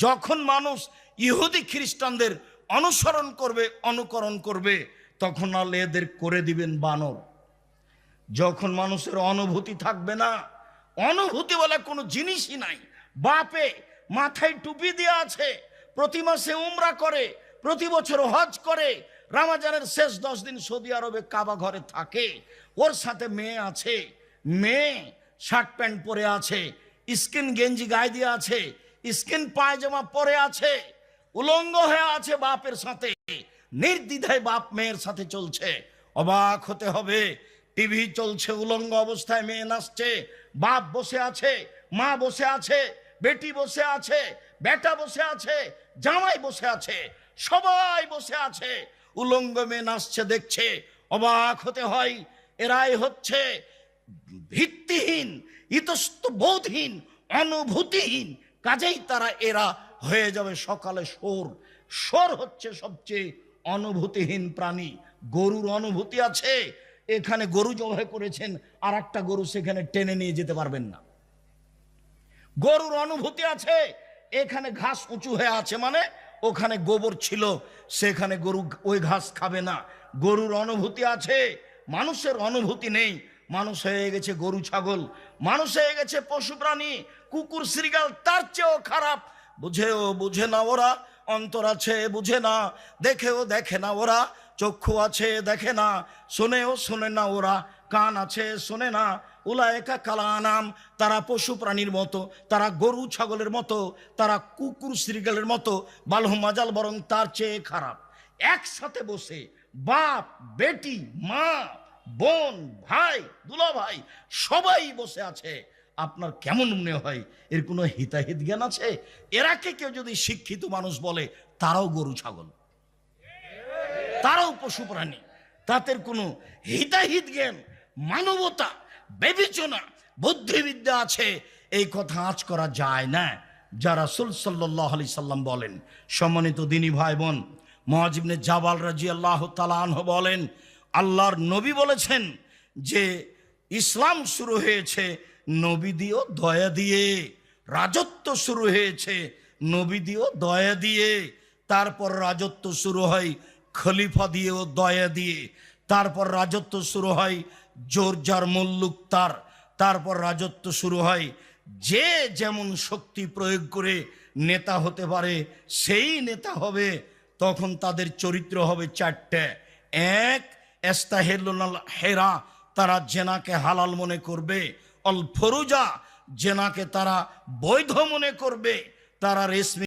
যখন মানুষ ইহুদি খ্রিস্টানদের অনুসরণ করবে, অনুকরণ করবে, তখন আল্লাহ এদের করে দিবেন বানর। যখন মানুষের অনুভূতি থাকবে না, অনুভূতি বলে কোনো জিনিসই নাই, বাপে মাথায় টুপি দেওয়া আছে, প্রতি মাসে উমরা করে, প্রতি বছর হজ করে, রমজানের শেষ 10 দিন সৌদি আরবে কাবা ঘরে থাকে, ওর সাথে মেয়ে আছে, মেয়ে শার্ট প্যান্ট পরে আছে, স্কিন গেঞ্জি গায়ে দিয়ে আছে, স্কিন পায়জামা পরে আছে, উলঙ্গ হয়ে আছে বাপের সাথে, নির্দ্বিধায় বাপ মেয়ের সাথে চলছে। অবাক হতে হবে, টিভি চলছে, উলঙ্গ অবস্থায় মেয়ে নাচছে, বাপ বসে আছে, মা বসে আছে, বেটি বসে আছে, বেটা বসে আছে, জামাই বসে আছে, সবাই বসে আছে, উলঙ্গ মেয়ে নাচছে দেখছে। অবাক হতে হয়, এরাই হচ্ছে ভিত্তিহীন, ইতস্তবোধহীন, অনুভূতিহীন, কাজেই তারা এরা হয়ে যাবে সকালে সোর। সোর হচ্ছে সবচেয়ে অনুভূতিহীন প্রাণী। গরুর অনুভূতি আছে, এখানে গরু জবাই করেছেন, আর একটা গরু সেখানে টেনে নিয়ে যেতে পারবেন না। গরুর অনুভূতি আছে, এখানে ঘাস উঁচু হয়ে আছে মানে ওখানে গোবর ছিল, সেখানে গরু ওই ঘাস খাবে না। গরুর অনুভূতি আছে, মানুষের অনুভূতি নেই। মানুষ হয়ে গেছে গরু ছাগল, মানুষ হয়ে গেছে পশু প্রাণী, কুকুর শ্রীগাল তার চেয়েও খারাপ। বুঝেও বুঝে না ওরা, অন্তর আছে বুঝে না, দেখেও দেখে না ওরা, চক্ষু আছে দেখে না, শোনেও শোনে না ওরা, কান আছে শোনে না। উলায়েকা কালানাম, তারা পশু প্রাণীর মতো, তারা গরু ছাগলের মতো, তারা কুকুর শ্রীগালের মতো, বালহুম মাজাল, বরং তার চেয়ে খারাপ। একসাথে বসে বাপ বেটি, মা বোন, ভাই দুলা ভাই সবাই বসে আছে, আপনার কেমন মনে হয় এর কোনো হিতাহিত জ্ঞান আছে? এরাকে কেউ যদি শিক্ষিত মানুষ বলে, তারাও গরু ছাগল, তারাও পশু প্রাণী, তাদের কোনো হিতাহিত জ্ঞান, মানবতা, বিবেচনা, বুদ্ধিবিদ্যা আছে, এই কথা আঁচ করা যায় না। যা রাসূল সাল্লাল্লাহু আলাইহি সাল্লাম বলেন। সম্মানিত দিনী ভাই বোন, মুআয ইবনে জাবাল রাদিয়াল্লাহু তাআলা আনহু বলেন, আল্লাহর নবী বলেছেন যে ইসলাম শুরু হয়েছে নবী দিও দয়া দিয়ে, রাজত্ব শুরু হয়েছে নবী দিও দয়া দিয়ে, তারপর রাজত্ব শুরু হয় খলিফা দিয়েও দয়া দিয়ে, তারপর রাজত্ব শুরু হয় জোর যার মুল্লুক তার, তারপর রাজত্ব শুরু হয় যে যেমন শক্তি প্রয়োগ করে নেতা হতে পারে সেই নেতা হবে। তখন তাদের চরিত্র হবে 4টে। এক, ইস্তাহিলুল হেরা, তারা জেনাকে হালাল মনে করবে। অল ফরুজা, জেনাকে তারা বৈধ মনে করবে। তারা রেশমি